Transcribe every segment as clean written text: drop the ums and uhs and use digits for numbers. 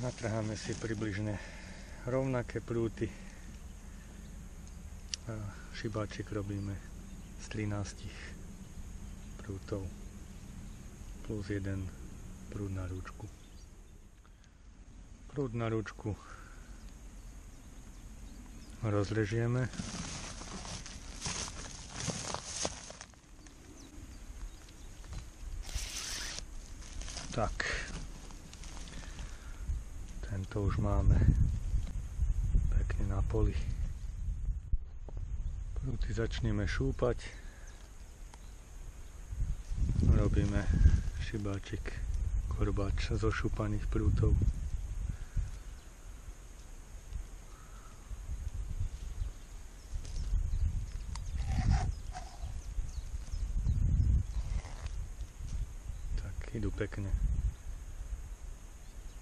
Natrháme si približne rovnaké prúty a šibáčik robíme z 13 prútov plus jeden prúd na rúčku. Prúd na rúčku rozrežieme. Tak. Tento už máme pekne na poli. Prúty začneme šúpať. Robíme šibáčik, korbáč zo šúpaných prútov. Tak, idú pekne.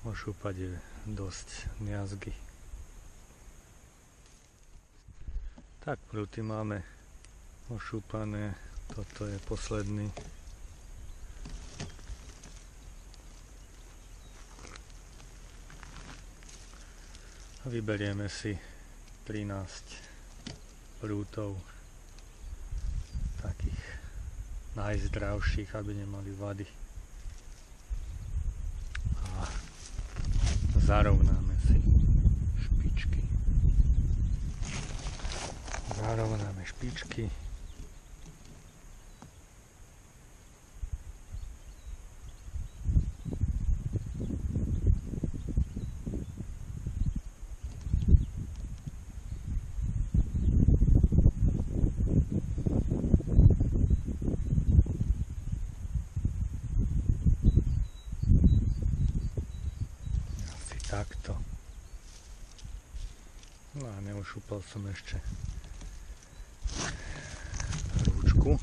Ošúpať je dosť miazgy. Tak, prúty máme ošúpané. Toto je posledný. A vyberieme si 13 prútov takých najzdravších, aby nemali vady. A zarovnáme si špičky. Zarovnáme špičky. Takto. No a neušúpal som ešte rúčku.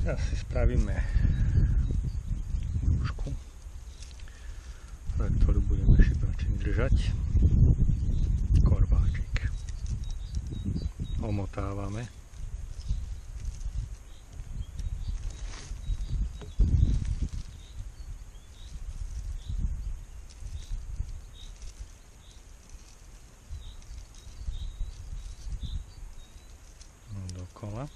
Teraz si spravíme rúšku, pre ktorú budeme šibáčik držať. Korbáčik omotávame. Dokola.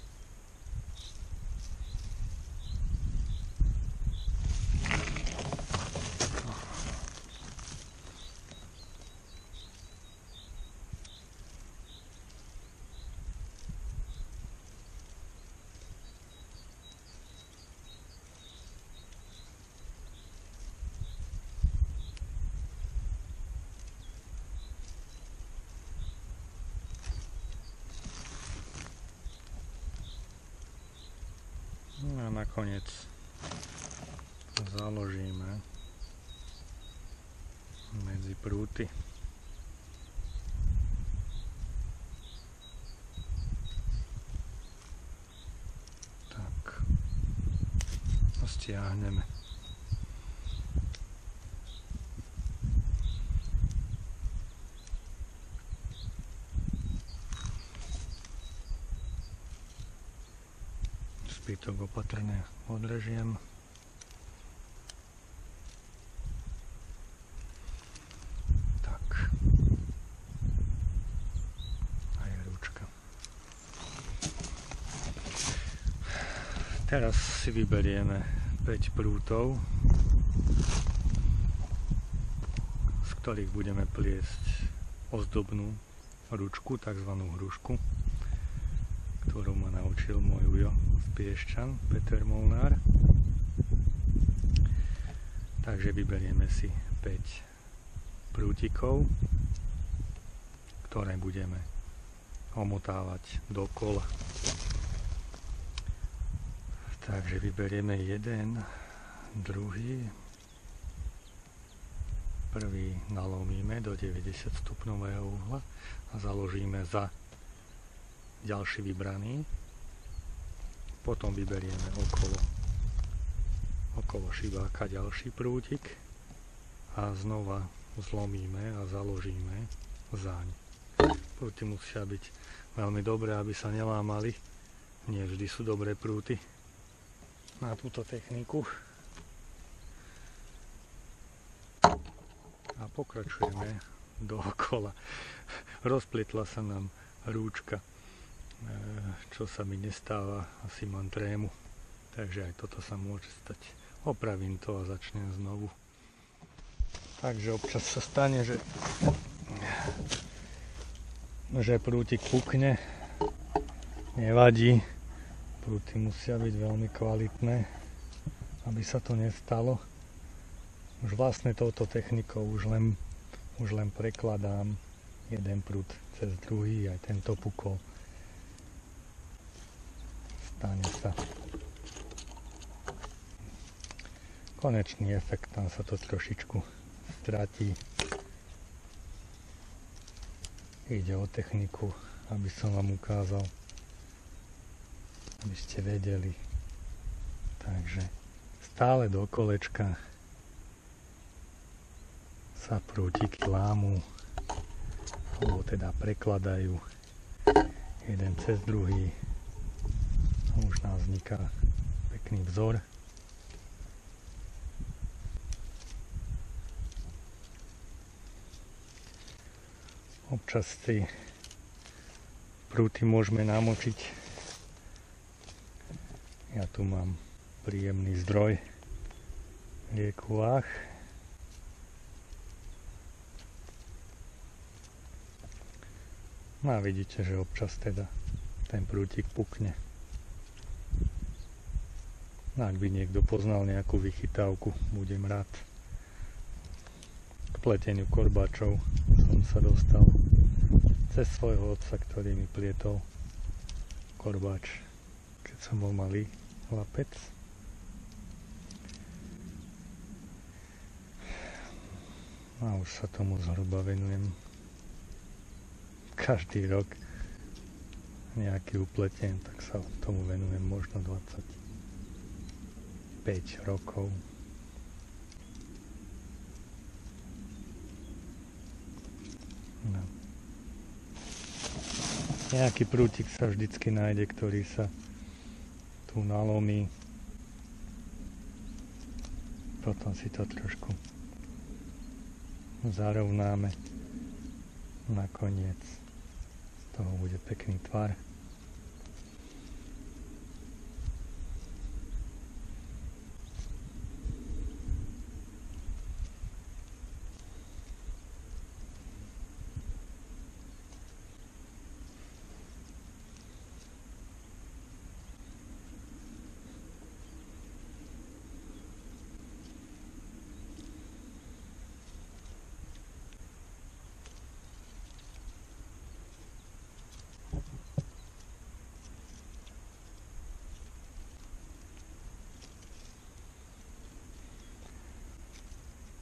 A nakoniec založíme medzi prúty. Tak. A stiahneme. Zbytok opatrne odrežiem. Tak. A je rúčka. Teraz si vyberieme 5 prútov, z ktorých budeme pliesť ozdobnú ručku, takzvanú hrušku, ktorú ma naučil môj ujo z Piešťan, Peter Molnár. Takže vyberieme si 5 prútikov, ktoré budeme omotávať dokola. Takže vyberieme jeden, druhý, prvý nalomíme do 90 stupňového uhla a založíme za ďalší vybraný. Potom vyberieme okolo okolo šibáka ďalší prútik a znova zlomíme a založíme zaň. Prúty musia byť veľmi dobré, aby sa nelámali. Nie vždy sú dobré prúty na túto techniku. A pokračujeme dookola. Rozplietla sa nám rúčka, čo sa mi nestáva, asi mám trému, takže aj toto sa môže stať. Opravím to a začnem znovu. Takže občas sa stane, že prútik pukne, nevadí. Prúty musia byť veľmi kvalitné, aby sa to nestalo. Už vlastne touto technikou už len prekladám jeden prúd cez druhý, aj tento pukol. Stane sa. Konečný efekt, tam sa to trošičku stratí. Ide o techniku, aby som vám ukázal, aby ste vedeli. Takže stále do kolečka sa prútiky lámu, alebo teda prekladajú jeden cez druhý a už nám vzniká pekný vzor. Občas si prúty môžeme namočiť. Ja tu mám príjemný zdroj rieku Lach. No a vidíte, že občas teda ten prútik pukne. No ak by niekto poznal nejakú vychytávku, budem rád. K pleteniu korbáčov som sa dostal cez svojho otca, ktorý mi plietol korbáč, keď som bol malý chlapec. A už sa tomu zhruba venujem každý rok nejaký upletiem, tak sa tomu venujem možno 25 rokov. No. Nejaký prútik sa vždycky nájde, ktorý sa tu nalomí. Potom si to trošku zarovnáme. Nakoniec z toho bude pekný tvar.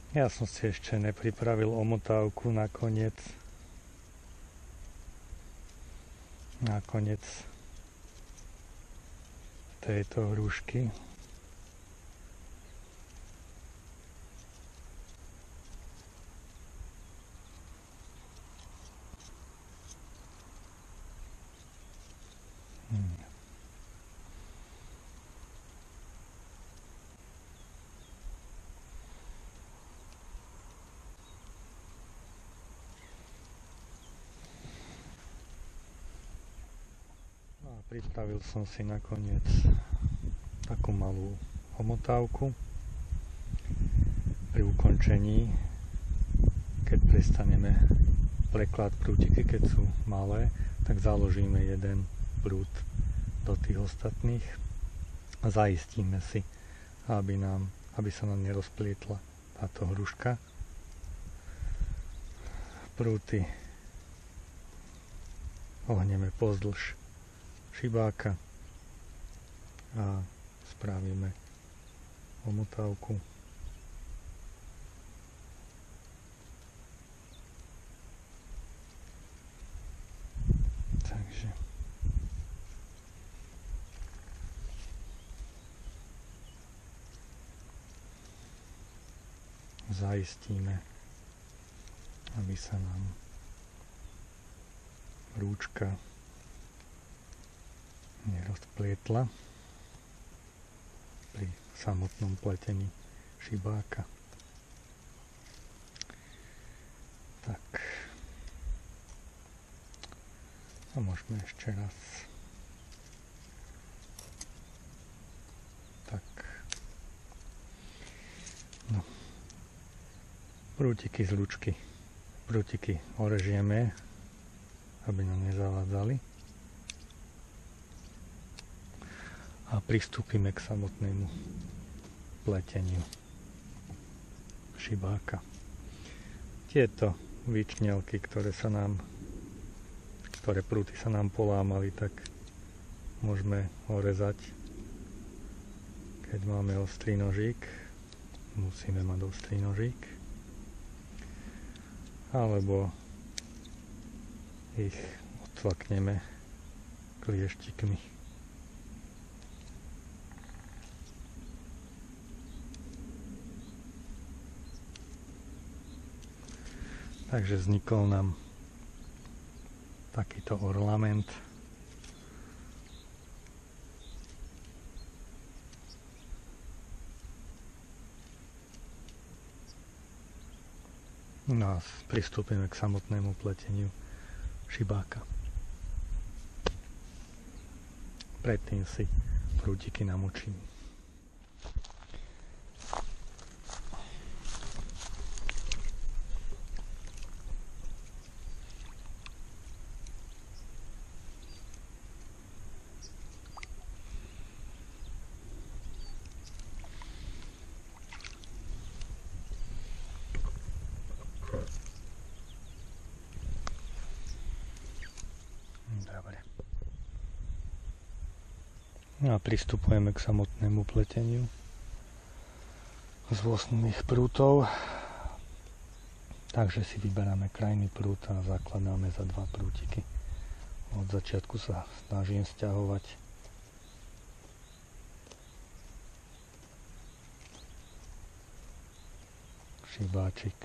Ja som si ešte nepripravil omotávku na koniec tejto hrušky. Pripravil som si nakoniec takú malú omotávku. Pri ukončení, keď prestaneme preklad prútiky, keď sú malé, tak založíme jeden prúd do tých ostatných a zaistíme si, aby sa nám nerozplietla táto hruška. Prúty ohneme pozdĺž šibáka a spravíme omotávku. Takže zaistíme, aby sa nám rúčka nerozplietla pri samotnom pletení šibáka. Tak. A môžeme ešte raz. Tak. No. Prútiky z ručky. Prútiky orežieme, aby nám nezavádzali. A pristúpime k samotnému pleteniu šibáka. Tieto vyčnielky, ktoré prúty sa nám polámali, tak môžeme orezať. Keď máme ostrý nožík, musíme mať ostrý nožík, alebo ich odcvakneme klieštikmi. Takže vznikol nám takýto ornament. No a pristúpime k samotnému pleteniu šibáka. Predtým si prútiky namočím. Dobre. No a pristupujeme k samotnému pleteniu z 8 prútov. Takže si vyberáme krajný prút a zakladáme za 2 prútiky. Od začiatku sa snažím sťahovať šibáčik.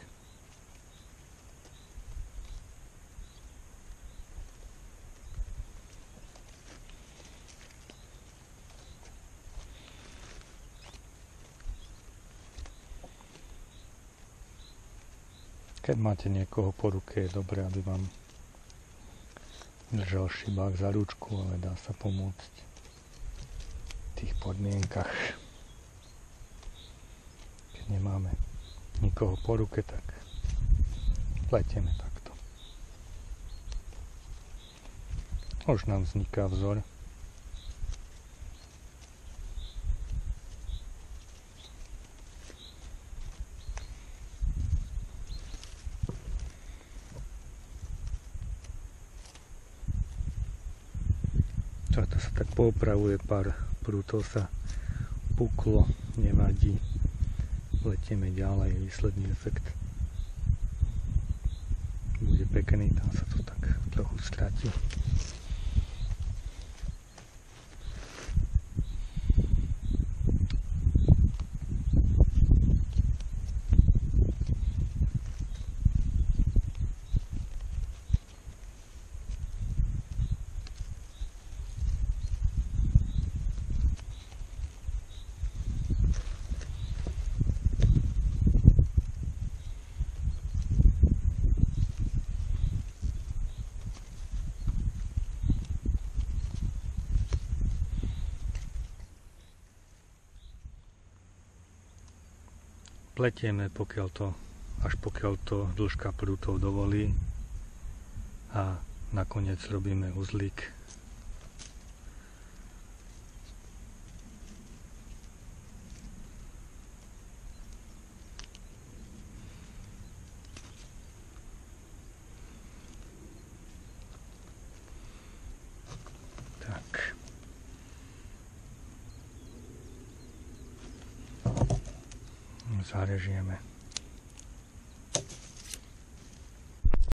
Keď máte niekoho po ruke, je dobré, aby vám držal šibák za ručku, ale dá sa pomôcť v tých podmienkach. Keď nemáme nikoho po ruke, tak pletieme takto. Už nám vzniká vzor. Toto sa tak poupravuje, pár prútov sa puklo, nevadí. Letieme ďalej, výsledný efekt bude pekný, tam sa to tak trochu stratí. Pletieme až pokiaľ to dĺžka prútov dovolí a nakoniec robíme uzlík. Tak. Zarežijeme